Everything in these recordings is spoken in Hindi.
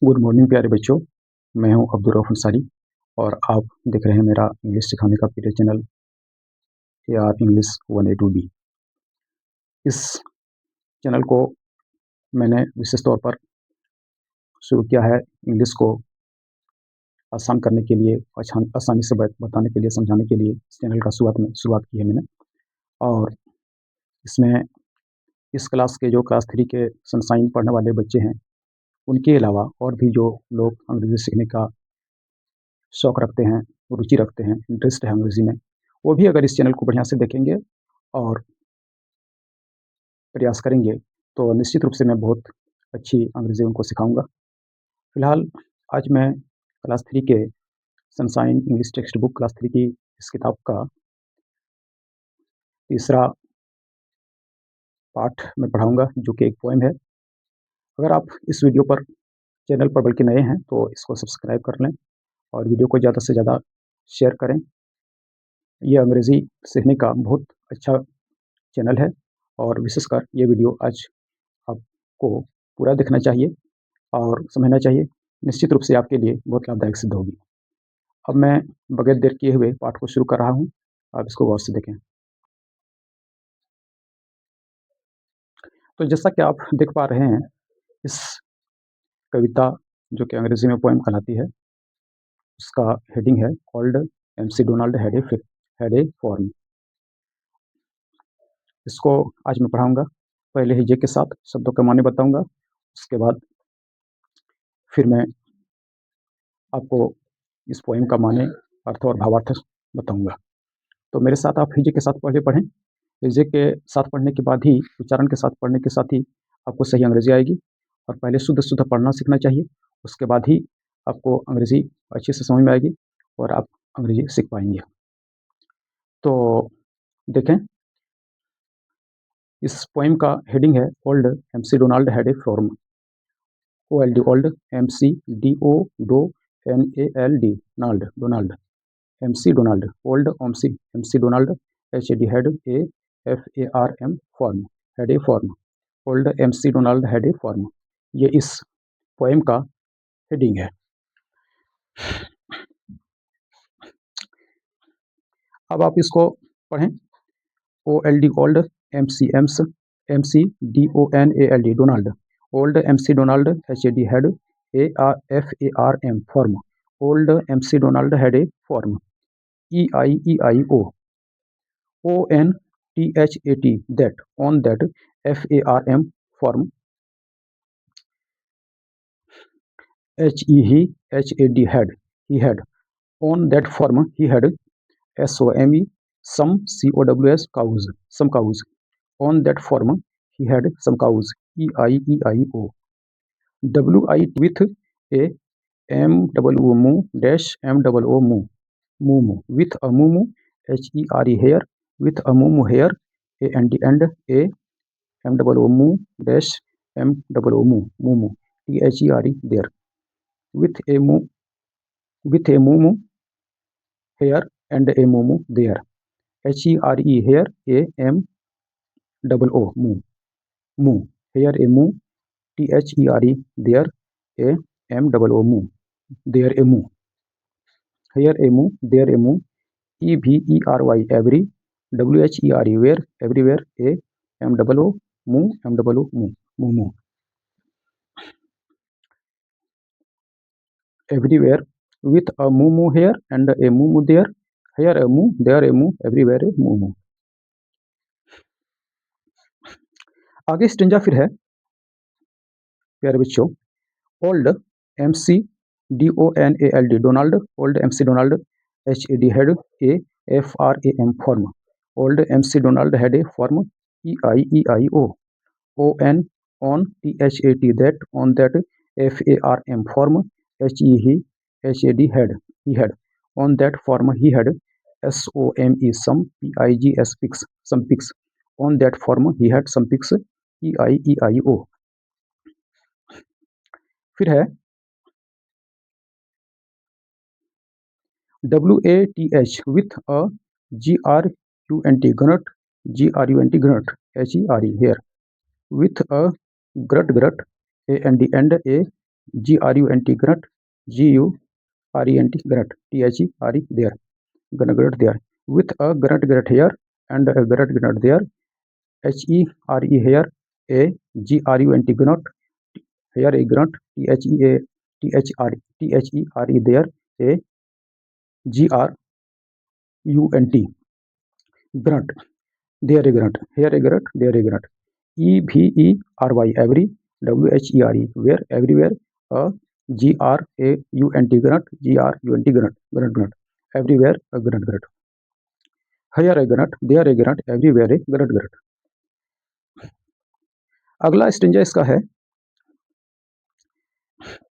गुड मॉर्निंग प्यारे बच्चों। मैं हूं अब्दुल रऊफ अंसारी और आप देख रहे हैं मेरा इंग्लिश सिखाने का PDF channel AR English 1A to B। इस चैनल को मैंने विशेष तौर पर शुरू किया है इंग्लिश को आसान करने के लिए, आसानी से बताने के लिए, समझाने के लिए इस चैनल का शुरुआत की है मैंने। और इसमें इस क्लास के जो क्लास 3 के सनशाइन पढ़ने वाले बच्चे हैं, उनके अलावा और भी जो लोग अंग्रेजी सीखने का शौक़ रखते हैं, रुचि रखते हैं, इंटरेस्ट है अंग्रेजी में, वो भी अगर इस चैनल को बढ़िया से देखेंगे और प्रयास करेंगे तो निश्चित रूप से मैं बहुत अच्छी अंग्रेजी उनको सिखाऊंगा। फिलहाल आज मैं क्लास 3 के sunshine English text book class 3 की इस किताब का तीसरा पाठ मैं पढ़ाऊंगा, जो कि एक पोएम है। अगर आप इस वीडियो पर चैनल पर बल्कि नए हैं तो इसको सब्सक्राइब कर लें और वीडियो को ज़्यादा से ज़्यादा शेयर करें। ये अंग्रेज़ी सीखने का बहुत अच्छा चैनल है और विशेषकर ये वीडियो आज आपको पूरा देखना चाहिए और समझना चाहिए। निश्चित रूप से आपके लिए बहुत लाभदायक सिद्ध होगी। अब मैं बगैर देर किए हुए पाठ को शुरू कर रहा हूँ, आप इसको गौर से देखें। तो जैसा कि आप देख पा रहे हैं, इस कविता जो कि अंग्रेजी में पोएम कहलाती है, उसका हेडिंग है old MC Donald had a form. इसको आज मैं पढ़ाऊंगा। पहले हिज्जे के साथ शब्दों के माने बताऊंगा, उसके बाद फिर मैं आपको इस पोएम का माने, अर्थ और भावार्थ बताऊंगा। तो मेरे साथ आप हिज्जे के साथ पहले पढ़ें। हिज्जे के साथ पढ़ने के बाद ही, उच्चारण के साथ पढ़ने के साथ ही आपको सही अंग्रेजी आएगी। और पहले शुद्ध शुद्ध पढ़ना सीखना चाहिए, उसके बाद ही आपको अंग्रेजी अच्छे से समझ में आएगी और आप अंग्रेजी सीख पाएंगे। तो देखें, इस पोएम का हेडिंग है old MC Donald had a form. OLD old MC DONALD Donald MC Donald old MC Donald HAD had a FARM form, had a form. Old MC Donald had a form, ये इस पोएम का हेडिंग है। अब आप इसको पढ़ें। OLD old MC DONALD Donald old MC Donald HAD had FARM form. Old MC Donald had a form. EIEIO ONTHAT that on that FARM form. HEHAD he had on that form he had SOME some COWS some cows. On that form he had some cows. EIEIO WI with a MWMU dash MWO moo with a moo HERE here with a moo here and a MWO dash MWO moo THERE there with a moo here and a moo there HERE here a MWO moo here a moo THERE there a MWO moo there a moo here a moo there a moo EVERY every WHERE where everywhere a MWO moo everywhere with a moo here and a moo there, here a moo there a moo everywhere a moo। आगे स्टेंजा फिर है प्यारे बच्चों। Old MC DONALD Donald old MC Donald HAD had a FRAM form. Old MC Donald had a form EIEIO ON THAT on that FARM form HEHAD he had on that form he had SOME some PIGS some pigs on that form he had some pigs EIEIO। फिर है WATH with a GRUNT grunt HERE here with a grut a and a grunt, grunt, grunt, there, grunt there, with a grunt here and a grunt there, here, a grunt, here a grunt, there, a grunt, there a grunt, here a grunt, there a grunt, every, where, everywhere, a grunt, everywhere a grunt, here a grunt, there a grunt, everywhere a grunt. अगला स्टेंजा इसका है,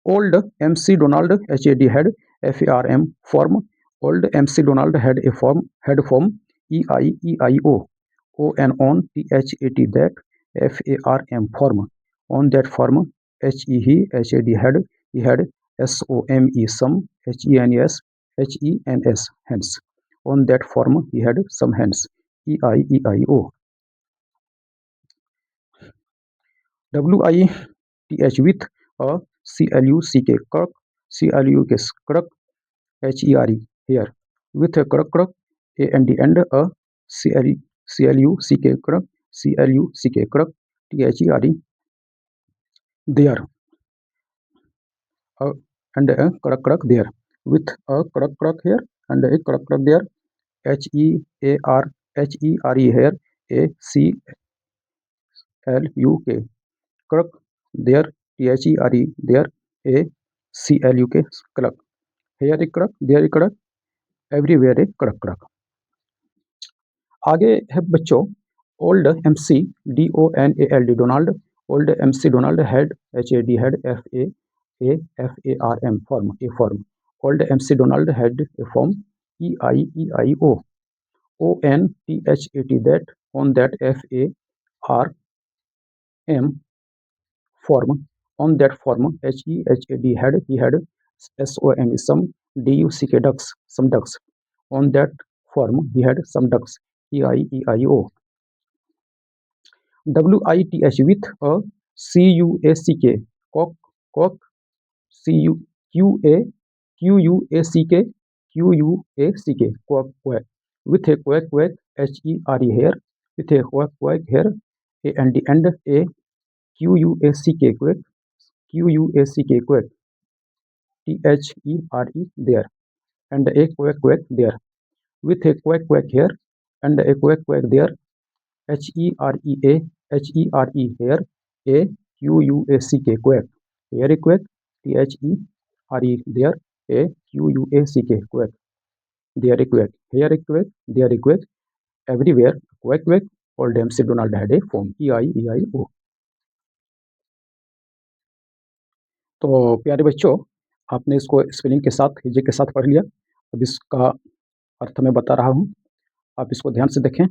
Old MC Donald HAD had FARM form. Old MC Donald had form EIEIO. On THAT that FARM form. On that form HAD he had SOME HENS hence. On that form he had some hence EIEIO. WITH with a CLUCK kirk, CLUK HERE here, with a kirk and a CLUCK kirk THERE there, and a kirk there, with a kirk here and a kirk there, HERE here, a CLUK kirk there, THERE there, a CLUK kirk, here a kirk, there a kirk, everywhere a kirk. आगे है बच्चों, old MC DONALD Donald, old MC Donald had HAD had FARM form, A form, old MC Donald had a form EIEIO. ON THAT that, on that FARM form, on that form HEHAD he had SOME some DUCK ducks, some ducks, on that form he had some ducks EIEIO. WITH with a CUACK cock, QUACK quack, with a quack HERE here, with a quack here, and a QUACK quack THERE there, and a quack there, with a quack here and a quack there, HERE here, a QUACK quack, here a quack THERE there, a QUACK quack, there a quack, here a quack, there a quack, everywhere quack. Old MC Donald had a form EIEIO. तो प्यारे बच्चों, आपने इसको स्पेलिंग के साथ, हिजे के साथ पढ़ लिया। अब इसका अर्थ मैं बता रहा हूँ, आप इसको ध्यान से देखें,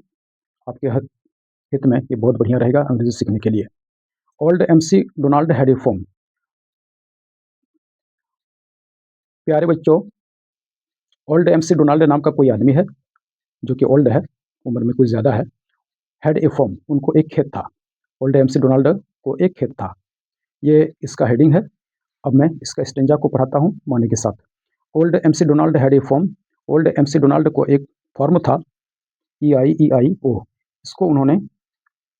आपके हित में ये बहुत बढ़िया रहेगा अंग्रेजी सीखने के लिए। Old MC Donald had a form. प्यारे बच्चों, ओल्ड MC डोनाल्ड नाम का कोई आदमी है जो कि ओल्ड है, उम्र में कुछ ज़्यादा है, हैड ए फॉर्म, उनको एक खेत था। ओल्ड MC डोनाल्ड को एक खेत था, ये इसका हेडिंग है। अब मैं इसका स्टेंजा को पढ़ाता हूँ माने के साथ। Old MC Donald had a form, old MC Donald को एक फॉर्म था EIEIO। इसको उन्होंने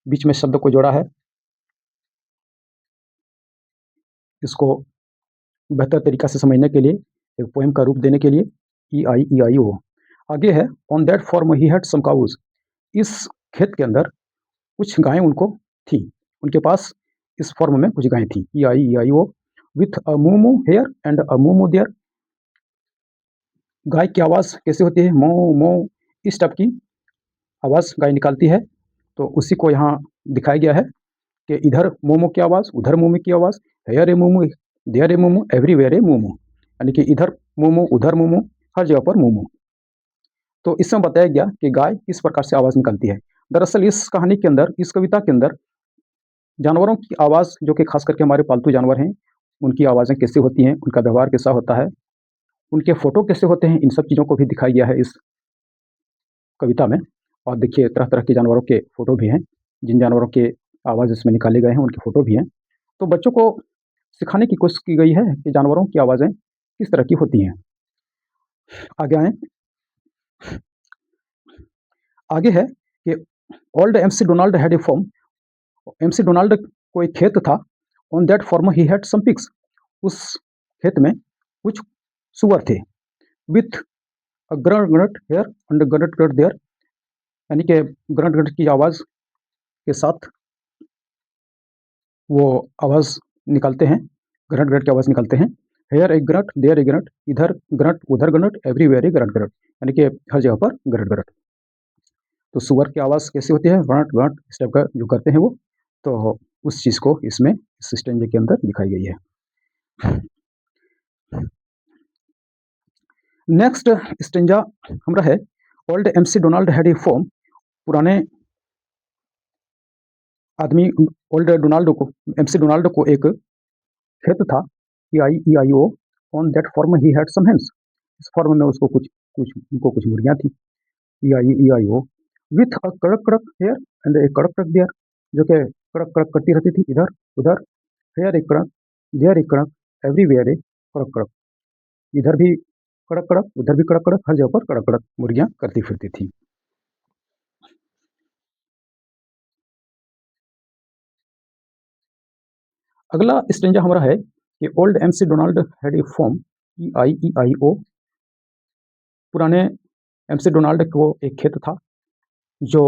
बीच में शब्द को जोड़ा है, इसको बेहतर तरीका से समझने के लिए, एक पोएम का रूप देने के लिए EIEIO। आगे है, on that farm he had some cows. इस खेत के अंदर कुछ गायें उनको थी, उनके पास इस फॉर्म में कुछ गायें थी EIEIO। With a moo moo here and a moo moo there. गाय की आवाज़ कैसे होती है? मो मो, इस टाइप की आवाज़ गाय निकालती है। तो उसी को यहाँ दिखाया गया है कि इधर मोमो की आवाज़, उधर मोमो की आवाज़, here a moo moo, there a moo moo, everywhere a moo moo, यानी कि इधर मोमो, उधर मोमो, हर जगह पर मोमो। तो इसमें बताया गया कि गाय किस प्रकार से आवाज़ निकालती है। दरअसल इस कहानी के अंदर, इस कविता के अंदर जानवरों की आवाज़, जो कि खास करके हमारे पालतू जानवर हैं, उनकी आवाज़ें कैसे होती हैं, उनका व्यवहार कैसा होता है, उनके फ़ोटो कैसे होते हैं, इन सब चीज़ों को भी दिखाया गया है इस कविता में। और देखिए, तरह तरह के जानवरों के फ़ोटो भी हैं, जिन जानवरों के आवाज़ इसमें निकाले गए हैं उनके फ़ोटो भी हैं। तो बच्चों को सिखाने की कोशिश की गई है कि जानवरों की आवाज़ें किस तरह की होती हैं। आगे आएँ, आगे है कि old MacDonald had a farm. MacDonald को एक खेत था। On that farm he had some pigs. उस खेत में कुछ सूअर थे। With a grunt grunt here and grunt grunt there, यानी कि ग्रंट ग्रंट की आवाज़ के साथ वो आवाज़ निकालते हैं, ग्रंट ग्रंट की आवाज़ निकालते हैं। Here a grunt, there a grunt, इधर ग्रंट, उधर grunt, everywhere a grunt grunt, यानी कि हर जगह पर ग्रंट ग्रंट। तो सूअर की आवाज़ कैसी होती है? ग्रंट ग्रंट, इस टाइप का जो करते हैं वो। तो उस चीज़ को इसमें इस स्टेंजे के अंदर दिखाई गई है। नेक्स्ट स्टेंजा हमारा है, old MacDonald had a farm. पुराने आदमी ओल्ड डोनाल्ड को, एमसी डोनाल्ड को एक खेत था। EIO, on that farm he had some hens. इस फार्म में उसको कुछ मुर्गियां थी। EIO, विथ अ कड़क कड़क हेयर एंड ए कड़क कड़क देयर, जो कि कड़क कड़क करती रहती थी इधर उधर। हेयर ए कड़क, देयर ए कड़क, एवरीवेयर ए कड़क कड़क, इधर भी कड़क कड़क, उधर भी कड़क कड़क, हर जगह पर कड़क कड़क मुर्गियां करती फिरती थी। अगला स्टेंजा हमारा है कि old MacDonald had a farm. EIO, पुराने एमसी डोनाल्ड को एक खेत था। जो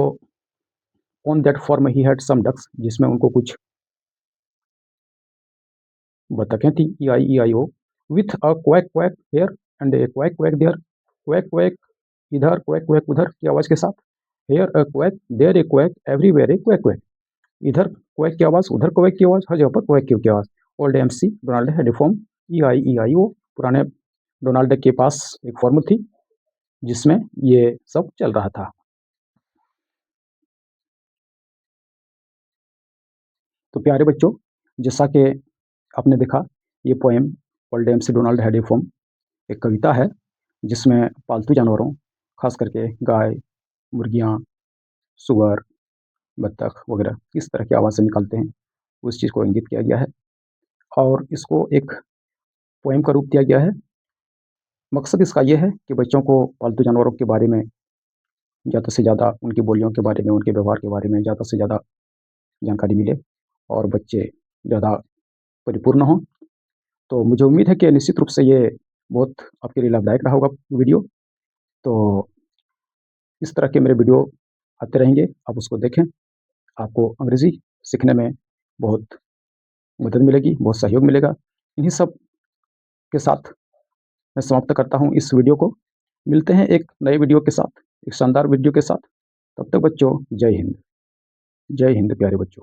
on that farm he had some ducks, जिसमें उनको कुछ बतखें थी। EIO, with a quack quack here and a quack quack there. Quack quack इधर, क्वैक क्वैक उधर की आवाज़ के साथ। Here a quack, there a quack, everywhere a quack quack, इधर क्वैक की आवाज़, उधर क्वैक की आवाज़, हर जगह पर क्वैक की आवाज़। Old MacDonald had a farm. EIO, पुराने डोनाल्ड के पास एक फॉर्म थी जिसमें ये सब चल रहा था। तो प्यारे बच्चों, जैसा कि आपने देखा, ये poem old MacDonald had a form एक कविता है जिसमें पालतू जानवरों, खास करके गाय, मुर्गियाँ, सुअर, बत्तख वगैरह किस तरह की आवाज़ें निकालते हैं, उस चीज़ को इंगित किया गया है और इसको एक पोएम का रूप दिया गया है। मकसद इसका ये है कि बच्चों को पालतू जानवरों के बारे में ज़्यादा से ज़्यादा, उनकी बोलियों के बारे में, उनके व्यवहार के बारे में ज़्यादा से ज़्यादा जानकारी मिले और बच्चे ज़्यादा परिपूर्ण हों। तो मुझे उम्मीद है कि निश्चित रूप से ये बहुत आपके लिए लाभदायक रहा होगा वीडियो। तो इस तरह के मेरे वीडियो आते रहेंगे, आप उसको देखें। आपको अंग्रेज़ी सीखने में बहुत मदद मिलेगी, बहुत सहयोग मिलेगा। इन्हीं सब के साथ मैं समाप्त करता हूँ इस वीडियो को। मिलते हैं एक नए वीडियो के साथ, एक शानदार वीडियो के साथ। तब तक बच्चों, जय हिंद। जय हिंद प्यारे बच्चों।